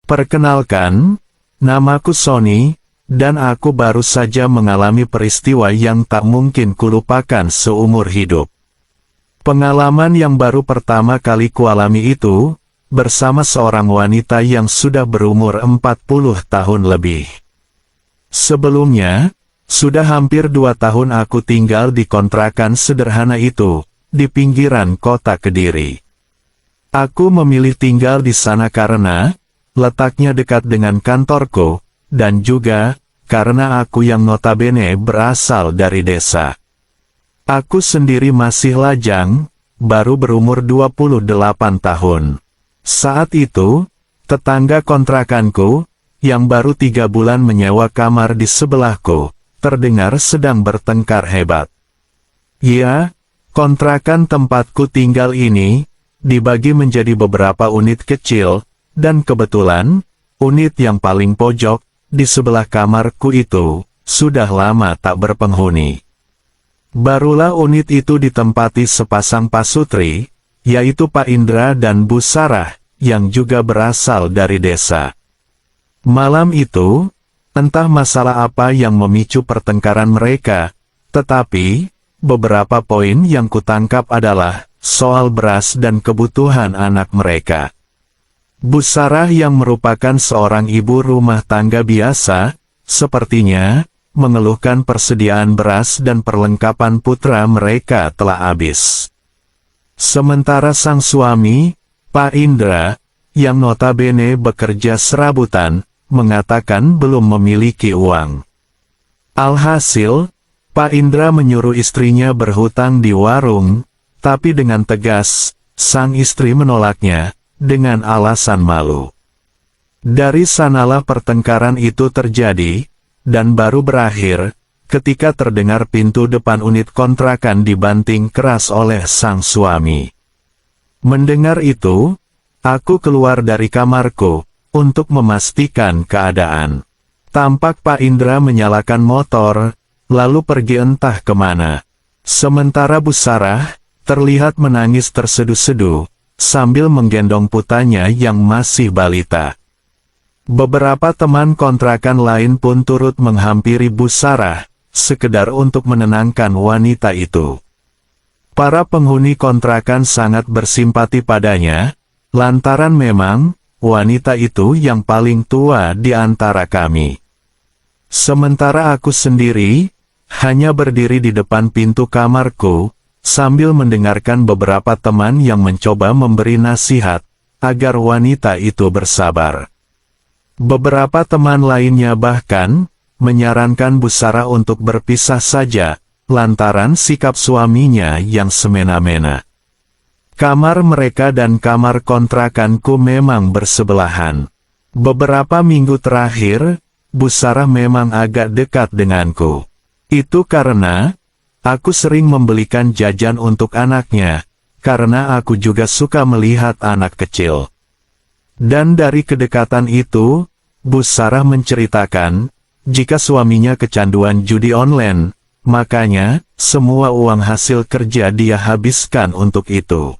Perkenalkan, namaku Sony, dan aku baru saja mengalami peristiwa yang tak mungkin kulupakan seumur hidup. Pengalaman yang baru pertama kali kualami itu, bersama seorang wanita yang sudah berumur 40 tahun lebih. Sebelumnya, sudah hampir 2 tahun aku tinggal di kontrakan sederhana itu, di pinggiran kota Kediri. Aku memilih tinggal di sana karena, letaknya dekat dengan kantorku, dan juga, karena aku yang notabene berasal dari desa. Aku sendiri masih lajang, baru berumur 28 tahun. Saat itu, tetangga kontrakanku, yang baru 3 bulan menyewa kamar di sebelahku, terdengar sedang bertengkar hebat. Ya, kontrakan tempatku tinggal ini, dibagi menjadi beberapa unit kecil, dan kebetulan, unit yang paling pojok, di sebelah kamarku itu, sudah lama tak berpenghuni. Barulah unit itu ditempati sepasang pasutri, yaitu Pak Indra dan Bu Sarah, yang juga berasal dari desa. Malam itu, entah masalah apa yang memicu pertengkaran mereka, tetapi, beberapa poin yang kutangkap adalah, soal beras dan kebutuhan anak mereka. Bu Sarah yang merupakan seorang ibu rumah tangga biasa, sepertinya, mengeluhkan persediaan beras dan perlengkapan putra mereka telah habis. Sementara sang suami, Pak Indra, yang notabene bekerja serabutan, mengatakan belum memiliki uang. Alhasil, Pak Indra menyuruh istrinya berhutang di warung, tapi dengan tegas, sang istri menolaknya, dengan alasan malu. Dari sanalah pertengkaran itu terjadi, dan baru berakhir, ketika terdengar pintu depan unit kontrakan dibanting keras oleh sang suami. Mendengar itu, aku keluar dari kamarku, untuk memastikan keadaan. Tampak Pak Indra menyalakan motor, lalu pergi entah kemana. Sementara Bu Sarah, terlihat menangis terseduh-seduh, sambil menggendong putranya yang masih balita. Beberapa teman kontrakan lain pun turut menghampiri Bu Sarah, sekedar untuk menenangkan wanita itu. Para penghuni kontrakan sangat bersimpati padanya, lantaran memang, wanita itu yang paling tua di antara kami. Sementara aku sendiri, hanya berdiri di depan pintu kamarku, sambil mendengarkan beberapa teman yang mencoba memberi nasihat, agar wanita itu bersabar. Beberapa teman lainnya bahkan, menyarankan Bu Sarah untuk berpisah saja, lantaran sikap suaminya yang semena-mena. Kamar mereka dan kamar kontrakanku memang bersebelahan. Beberapa minggu terakhir, Bu Sarah memang agak dekat denganku. Itu karena, aku sering membelikan jajan untuk anaknya, karena aku juga suka melihat anak kecil. Dan dari kedekatan itu, Bu Sarah menceritakan, jika suaminya kecanduan judi online, makanya, semua uang hasil kerja dia habiskan untuk itu.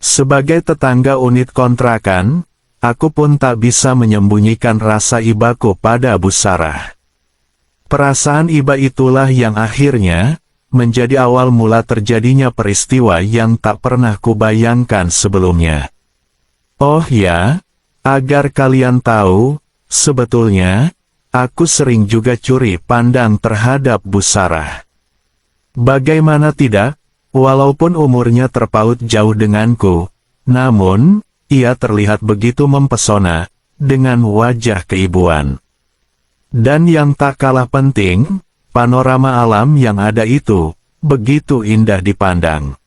Sebagai tetangga unit kontrakan, aku pun tak bisa menyembunyikan rasa ibaku pada Bu Sarah. Perasaan iba itulah yang akhirnya, menjadi awal mula terjadinya peristiwa yang tak pernah kubayangkan sebelumnya. Oh ya, agar kalian tahu, sebetulnya, aku sering juga curi pandang terhadap Bu Sarah. Bagaimana tidak, walaupun umurnya terpaut jauh denganku, namun, ia terlihat begitu mempesona, dengan wajah keibuan. Dan yang tak kalah penting, panorama alam yang ada itu, begitu indah dipandang.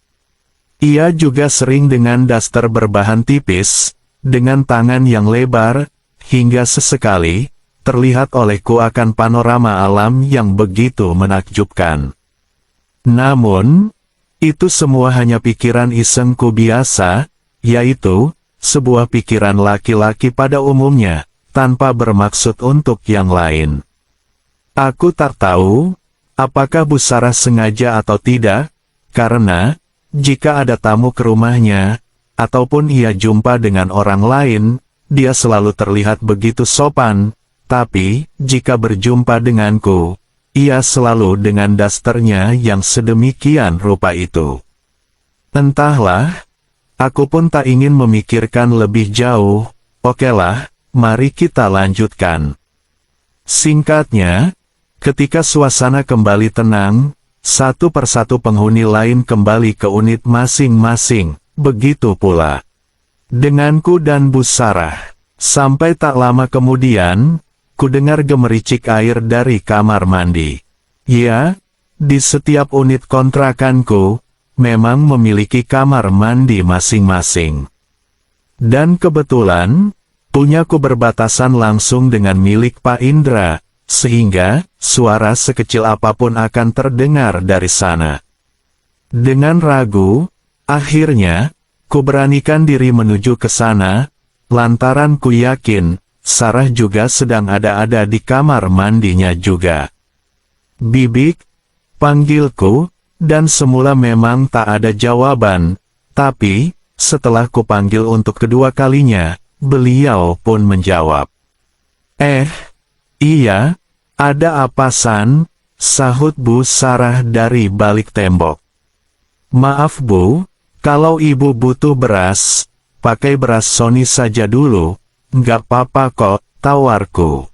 Ia juga sering dengan daster berbahan tipis, dengan tangan yang lebar, hingga sesekali, terlihat olehku akan panorama alam yang begitu menakjubkan. Namun, itu semua hanya pikiran isengku biasa, yaitu, sebuah pikiran laki-laki pada umumnya, tanpa bermaksud untuk yang lain. Aku tak tahu, apakah Bu Sarah sengaja atau tidak, karena, jika ada tamu ke rumahnya, ataupun ia jumpa dengan orang lain, dia selalu terlihat begitu sopan, tapi, jika berjumpa denganku, ia selalu dengan dasternya yang sedemikian rupa itu. Entahlah, aku pun tak ingin memikirkan lebih jauh. Okelah, mari kita lanjutkan. Singkatnya, ketika suasana kembali tenang, satu persatu penghuni lain kembali ke unit masing-masing, begitu pula denganku dan Bu Sarah. Sampai tak lama kemudian, ku dengar gemericik air dari kamar mandi. Ya, di setiap unit kontrakanku, memang memiliki kamar mandi masing-masing. Dan kebetulan, punyaku berbatasan langsung dengan milik Pak Indra, sehingga, suara sekecil apapun akan terdengar dari sana. Dengan ragu, akhirnya, ku beranikan diri menuju ke sana, lantaran ku yakin, Sarah juga sedang ada di kamar mandinya juga. Bibik, panggilku, dan semula memang tak ada jawaban, tapi, setelah ku panggil untuk kedua kalinya, beliau pun menjawab. Iya, ada apa San? Sahut Bu Sarah dari balik tembok. Maaf Bu, kalau Ibu butuh beras, pakai beras Sony saja dulu, nggak apa-apa kok, tawarku.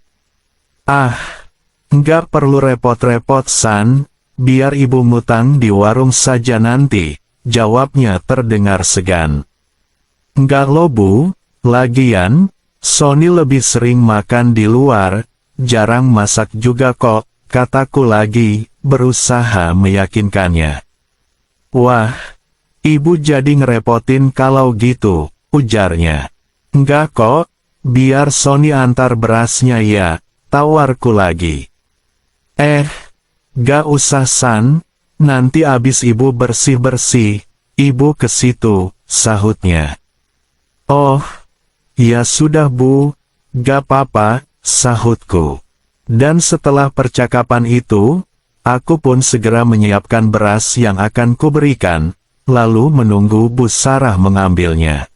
Nggak perlu repot-repot San, biar Ibu ngutang di warung saja nanti, jawabnya terdengar segan. Nggak lo Bu, lagian, Sony lebih sering makan di luar, jarang masak juga kok, kataku lagi, berusaha meyakinkannya. Wah, Ibu jadi ngerepotin kalau gitu, ujarnya. Enggak kok, biar Sony antar berasnya ya, tawarku lagi. Gak usah San, nanti abis Ibu bersih-bersih, Ibu ke situ, sahutnya. Oh, ya sudah Bu, gak apa-apa, sahutku. Dan setelah percakapan itu, aku pun segera menyiapkan beras yang akan kuberikan, lalu menunggu Bu Sarah mengambilnya.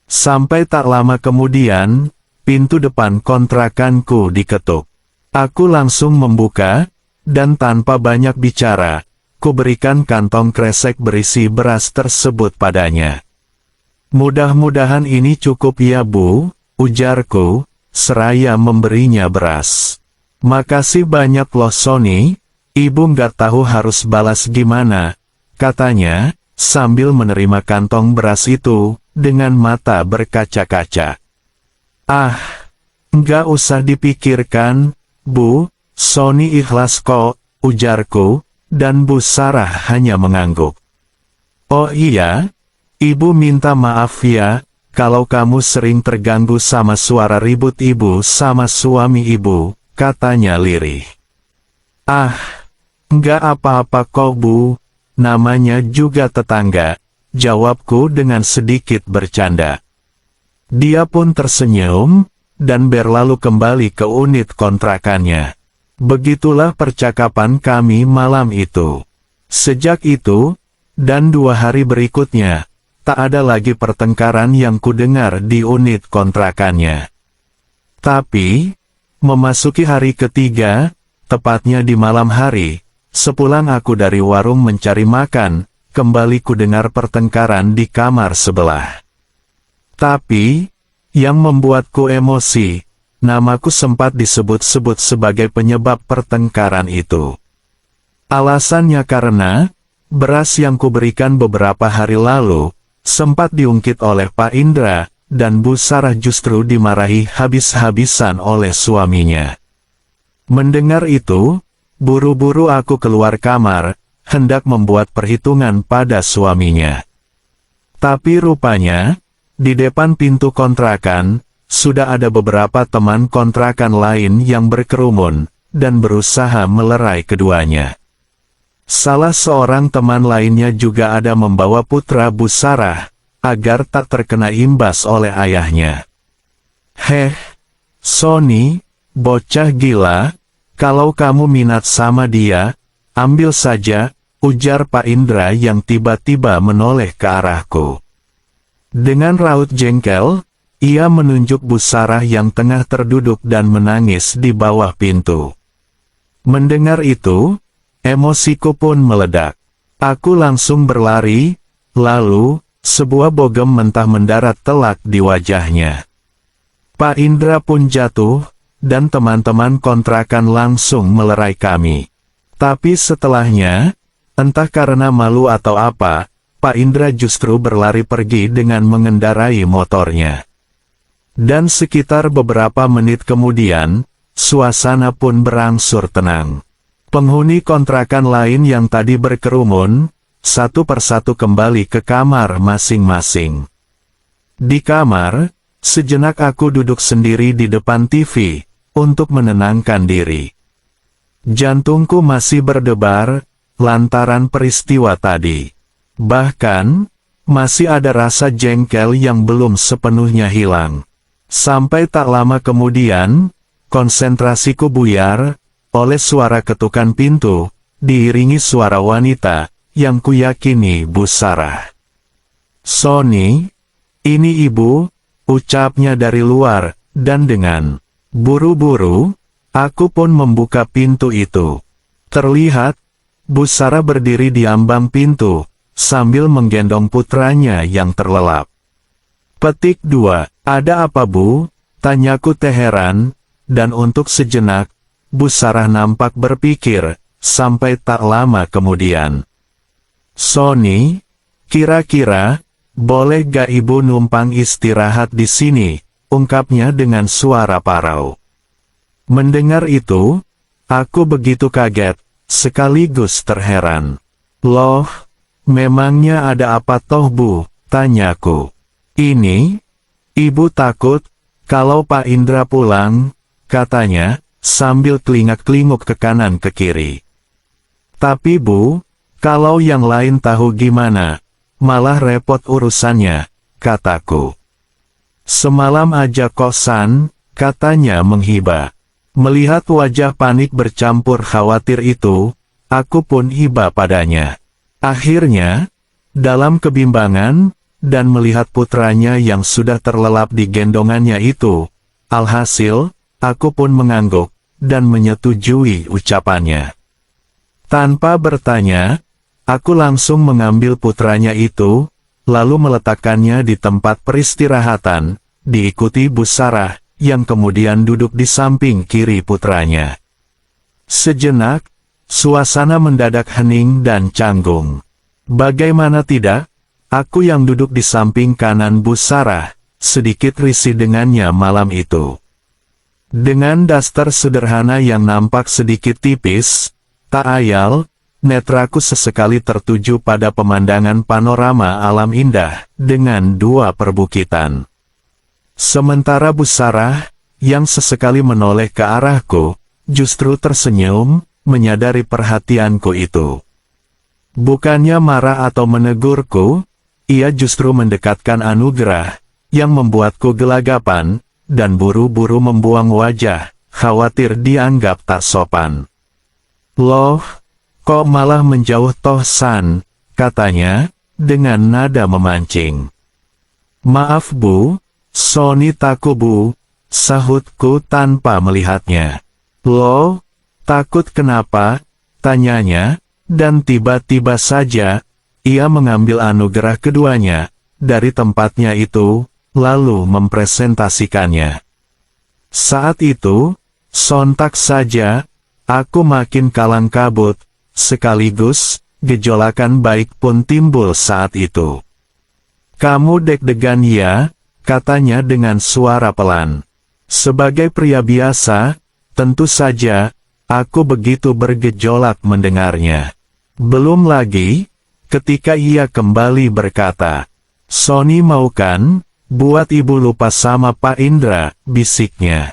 Sampai tak lama kemudian, pintu depan kontrakanku diketuk. Aku langsung membuka, dan tanpa banyak bicara, kuberikan kantong kresek berisi beras tersebut padanya. Mudah-mudahan ini cukup ya Bu, ujarku, seraya memberinya beras. Makasih banyak loh Sony, Ibu nggak tahu harus balas gimana, katanya, sambil menerima kantong beras itu, dengan mata berkaca-kaca. Nggak usah dipikirkan, Bu, Sony ikhlas kok, ujarku, dan Bu Sarah hanya mengangguk. Oh iya, Ibu minta maaf ya, kalau kamu sering terganggu sama suara ribut Ibu sama suami Ibu, katanya lirih. Nggak apa-apa kok Bu, namanya juga tetangga, jawabku dengan sedikit bercanda. Dia pun tersenyum, dan berlalu kembali ke unit kontrakannya. Begitulah percakapan kami malam itu. Sejak itu, dan 2 hari berikutnya, tak ada lagi pertengkaran yang kudengar di unit kontrakannya. Tapi, memasuki hari ketiga, tepatnya di malam hari, sepulang aku dari warung mencari makan, kembali kudengar pertengkaran di kamar sebelah. Tapi, yang membuatku emosi, namaku sempat disebut-sebut sebagai penyebab pertengkaran itu. Alasannya karena, beras yang kuberikan beberapa hari lalu, sempat diungkit oleh Pak Indra, dan Bu Sarah justru dimarahi habis-habisan oleh suaminya. Mendengar itu, buru-buru aku keluar kamar, hendak membuat perhitungan pada suaminya. Tapi rupanya, di depan pintu kontrakan, sudah ada beberapa teman kontrakan lain yang berkerumun, dan berusaha melerai keduanya. Salah seorang teman lainnya juga ada membawa putra Bu Sarah, agar tak terkena imbas oleh ayahnya. Sony, bocah gila, kalau kamu minat sama dia, ambil saja, ujar Pak Indra yang tiba-tiba menoleh ke arahku. Dengan raut jengkel, Ia menunjuk Bu Sarah yang tengah terduduk dan menangis di bawah pintu. Mendengar itu, emosiku pun meledak. Aku langsung berlari, lalu, sebuah bogem mentah mendarat telak di wajahnya. Pak Indra pun jatuh, dan teman-teman kontrakan langsung melerai kami. Tapi setelahnya, entah karena malu atau apa, Pak Indra justru berlari pergi dengan mengendarai motornya. Dan sekitar beberapa menit kemudian, suasana pun berangsur tenang. Penghuni kontrakan lain yang tadi berkerumun, satu persatu kembali ke kamar masing-masing. Di kamar, sejenak aku duduk sendiri di depan TV, untuk menenangkan diri. Jantungku masih berdebar, lantaran peristiwa tadi. Bahkan, masih ada rasa jengkel yang belum sepenuhnya hilang. Sampai tak lama kemudian, konsentrasiku buyar, oleh suara ketukan pintu, diiringi suara wanita, yang kuyakini Bu Sarah. "Sony, ini ibu," ucapnya dari luar, dan dengan buru-buru, aku pun membuka pintu itu. Terlihat, Bu Sarah berdiri di ambang pintu, sambil menggendong putranya yang terlelap. Petik 2. "Ada apa, Bu?" tanyaku heran, dan untuk sejenak, Bu Sarah nampak berpikir, sampai tak lama kemudian. "Sony, kira-kira, boleh gak ibu numpang istirahat di sini?" ungkapnya dengan suara parau. Mendengar itu, aku begitu kaget, sekaligus terheran. "Loh, memangnya ada apa toh, Bu?" tanyaku. "Ini, ibu takut, kalau Pak Indra pulang," katanya, sambil kelingak-kelinguk ke kanan ke kiri. "Tapi Bu, kalau yang lain tahu gimana? Malah repot urusannya," kataku. "Semalam aja kosan," katanya menghibah. Melihat wajah panik bercampur khawatir itu, aku pun iba padanya. Akhirnya, dalam kebimbangan, dan melihat putranya yang sudah terlelap di gendongannya itu, alhasil, aku pun mengangguk, dan menyetujui ucapannya. Tanpa bertanya, aku langsung mengambil putranya itu, lalu meletakkannya di tempat peristirahatan, diikuti Bu Sarah, yang kemudian duduk di samping kiri putranya. Sejenak, suasana mendadak hening dan canggung. Bagaimana tidak, aku yang duduk di samping kanan Bu Sarah, sedikit risih dengannya malam itu. Dengan daster sederhana yang nampak sedikit tipis, tak ayal, netraku sesekali tertuju pada pemandangan panorama alam indah, dengan dua perbukitan. Sementara Bu Sarah, yang sesekali menoleh ke arahku, justru tersenyum, menyadari perhatianku itu. Bukannya marah atau menegurku, ia justru mendekatkan anugerah, yang membuatku gelagapan, dan buru-buru membuang wajah, khawatir dianggap tak sopan. "Loh, kok malah menjauh toh San?" katanya, dengan nada memancing. "Maaf Bu, Sony takut Bu," sahutku tanpa melihatnya. "Loh, takut kenapa?" tanyanya, dan tiba-tiba saja, ia mengambil anugerah keduanya, dari tempatnya itu, lalu mempresentasikannya. Saat itu, sontak saja, aku makin kalang kabut, sekaligus, gejolakan baik pun timbul saat itu. "Kamu deg-degan ya?" katanya dengan suara pelan. Sebagai pria biasa, tentu saja, aku begitu bergejolak mendengarnya. Belum lagi, ketika ia kembali berkata, "Sony mau kan, buat ibu lupa sama Pak Indra," bisiknya.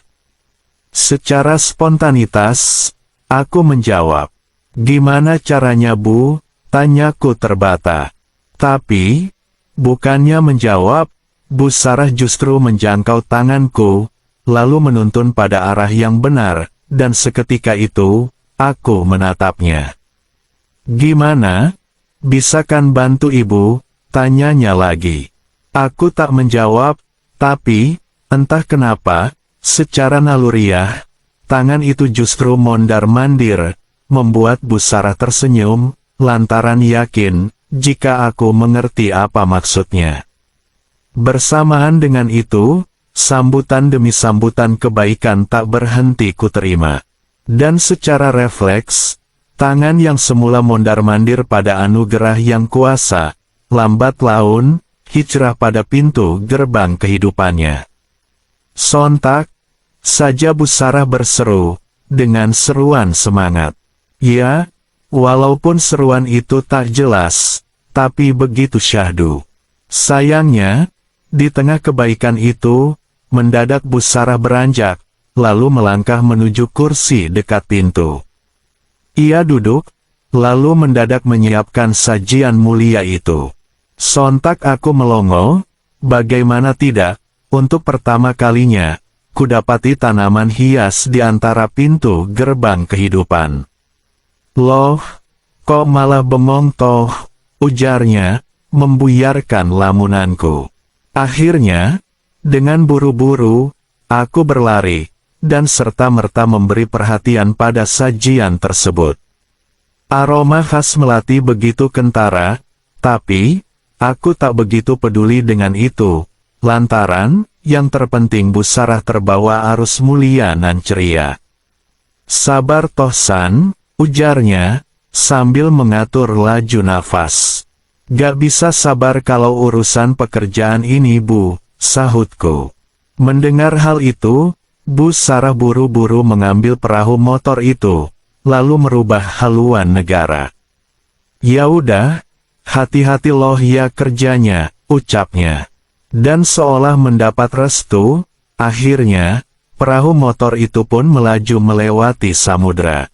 Secara spontanitas, aku menjawab, "Gimana caranya Bu?" tanyaku terbata. Tapi, bukannya menjawab, Bu Sarah justru menjangkau tanganku, lalu menuntun pada arah yang benar, dan seketika itu, aku menatapnya. "Gimana? Bisa kan bantu ibu?" tanyanya lagi. Aku tak menjawab, tapi, Entah kenapa, secara naluriah, tangan itu justru mondar-mandir, membuat Bu Sarah tersenyum, lantaran yakin, jika aku mengerti apa maksudnya. Bersamaan dengan itu, sambutan demi sambutan kebaikan tak berhenti kuterima. Dan secara refleks, tangan yang semula mondar-mandir pada anugerah yang kuasa, lambat laun, hijrah pada pintu gerbang kehidupannya. Sontak saja Bu Sarah berseru, dengan seruan semangat. Ya, walaupun seruan itu tak jelas, tapi begitu syahdu. Sayangnya, di tengah kebaikan itu, mendadak Bu Sarah beranjak, lalu melangkah menuju kursi dekat pintu. Ia duduk, lalu mendadak menyiapkan sajian mulia itu. Sontak aku melongo, bagaimana tidak, untuk pertama kalinya, kudapati tanaman hias di antara pintu gerbang kehidupan. Loh, kok malah bengong toh, ujarnya, membuyarkan lamunanku. Akhirnya, dengan buru-buru, aku berlari, dan serta-merta memberi perhatian pada sajian tersebut. Aroma khas melati begitu kentara, tapi, aku tak begitu peduli dengan itu, lantaran, yang terpenting Bu Sarah terbawa arus mulia nan ceria. Sabar toh San, ujarnya, sambil mengatur laju nafas. Gak bisa sabar kalau urusan pekerjaan ini Bu, sahutku. Mendengar hal itu, Bu Sarah buru-buru mengambil perahu motor itu, lalu merubah haluan negara. Ya udah, hati-hati loh ya kerjanya, ucapnya. Dan seolah mendapat restu, akhirnya, perahu motor itu pun melaju melewati samudra.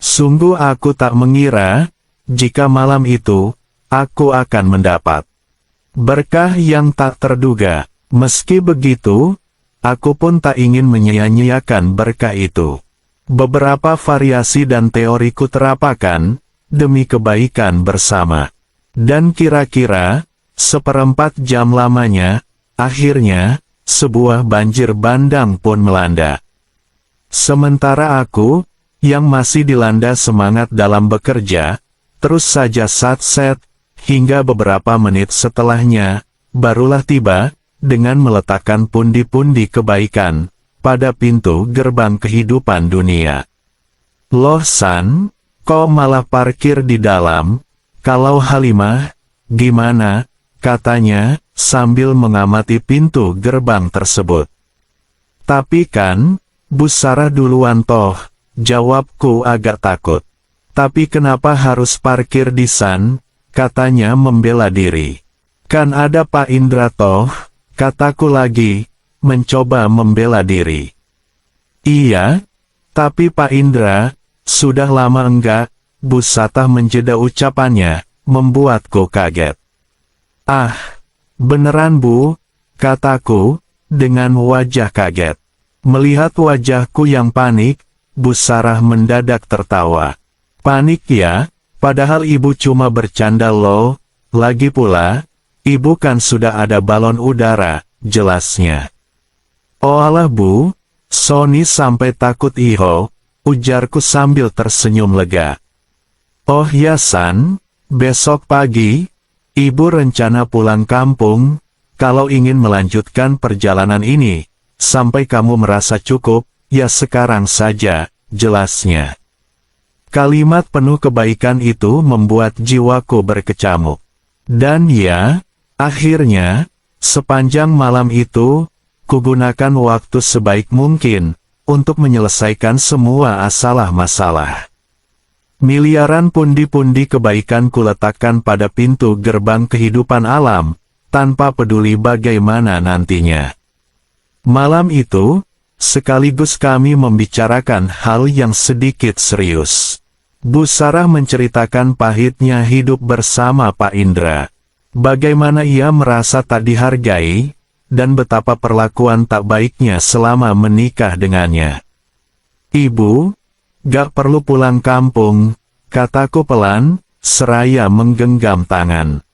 Sungguh aku tak mengira, jika malam itu, aku akan mendapat berkah yang tak terduga. Meski begitu, aku pun tak ingin menyia-nyiakan berkah itu. Beberapa variasi dan teori kuterapakan, demi kebaikan bersama. Dan kira-kira, 1/4 jam lamanya, akhirnya, sebuah banjir bandang pun melanda. Sementara aku, yang masih dilanda semangat dalam bekerja, terus saja satset, hingga beberapa menit setelahnya, barulah tiba, dengan meletakkan pundi-pundi kebaikan, pada pintu gerbang kehidupan dunia. Loh San, kok malah parkir di dalam? Kalau Halimah, gimana? Katanya, sambil mengamati pintu gerbang tersebut. Tapi kan, Bu Sarah duluan toh, jawabku agak takut. Tapi kenapa harus parkir di San? Katanya membela diri. Kan ada Pak Indra toh, kataku lagi, mencoba membela diri. Iya, tapi Pak Indra, sudah lama enggak, Bu Sarah menjeda ucapannya, membuatku kaget. Ah, beneran Bu, kataku, dengan wajah kaget. Melihat wajahku yang panik, Bu Sarah mendadak tertawa. Panik ya? Padahal ibu cuma bercanda loh, lagi pula, ibu kan sudah ada balon udara, jelasnya. Oh alah Bu, Sony sampai takut iho, ujarku sambil tersenyum lega. Oh ya San, besok pagi, ibu rencana pulang kampung, kalau ingin melanjutkan perjalanan ini, sampai kamu merasa cukup, ya sekarang saja, jelasnya. Kalimat penuh kebaikan itu membuat jiwaku berkecamuk. Dan ya, akhirnya, sepanjang malam itu, kugunakan waktu sebaik mungkin, untuk menyelesaikan semua masalah. Miliaran pundi-pundi kebaikan kuletakkan pada pintu gerbang kehidupan alam, tanpa peduli bagaimana nantinya. Malam itu, sekaligus kami membicarakan hal yang sedikit serius. Bu Sarah menceritakan pahitnya hidup bersama Pak Indra. Bagaimana ia merasa tak dihargai, dan betapa perlakuan tak baiknya selama menikah dengannya. Ibu, gak perlu pulang kampung, kataku pelan, seraya menggenggam tangan.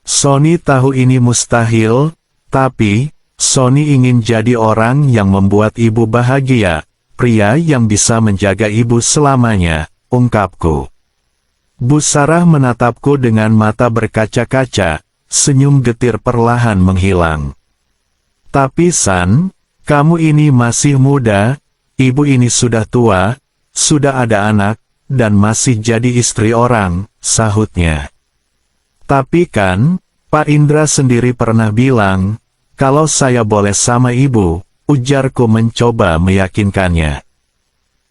Sony tahu ini mustahil, tapi, Sony ingin jadi orang yang membuat ibu bahagia, pria yang bisa menjaga ibu selamanya, ungkapku. Bu Sarah menatapku dengan mata berkaca-kaca, senyum getir perlahan menghilang. Tapi San, kamu ini masih muda, ibu ini sudah tua, sudah ada anak, dan masih jadi istri orang, sahutnya. Tapi kan, Pak Indra sendiri pernah bilang, kalau saya boleh sama ibu, ujarku mencoba meyakinkannya.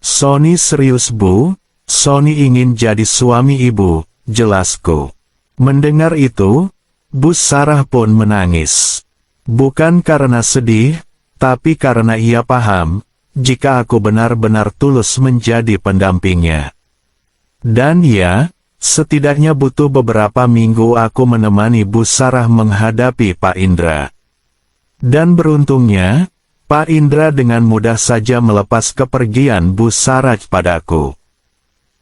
Sony serius Bu, Sony ingin jadi suami ibu, jelasku. Mendengar itu, Bu Sarah pun menangis. Bukan karena sedih, tapi karena ia paham, jika aku benar-benar tulus menjadi pendampingnya. Dan ya, setidaknya butuh beberapa minggu aku menemani Bu Sarah menghadapi Pak Indra. Dan beruntungnya, Pak Indra dengan mudah saja melepas kepergian Bu Sarah padaku.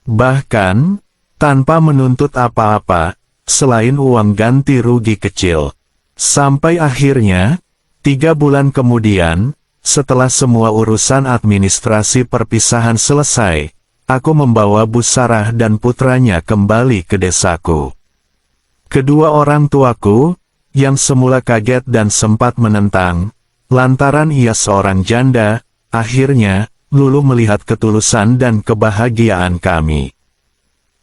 Bahkan, tanpa menuntut apa-apa, selain uang ganti rugi kecil. Sampai akhirnya, 3 bulan kemudian, setelah semua urusan administrasi perpisahan selesai, aku membawa Bu Sarah dan putranya kembali ke desaku. Kedua orang tuaku, yang semula kaget dan sempat menentang, lantaran ia seorang janda, akhirnya, luluh melihat ketulusan dan kebahagiaan kami.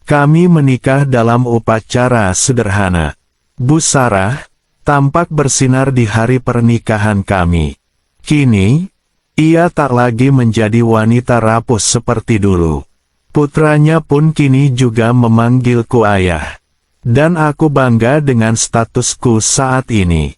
Kami menikah dalam upacara sederhana. Bu Sarah tampak bersinar di hari pernikahan kami. Kini, ia tak lagi menjadi wanita rapuh seperti dulu. Putranya pun kini juga memanggilku ayah. Dan aku bangga dengan statusku saat ini.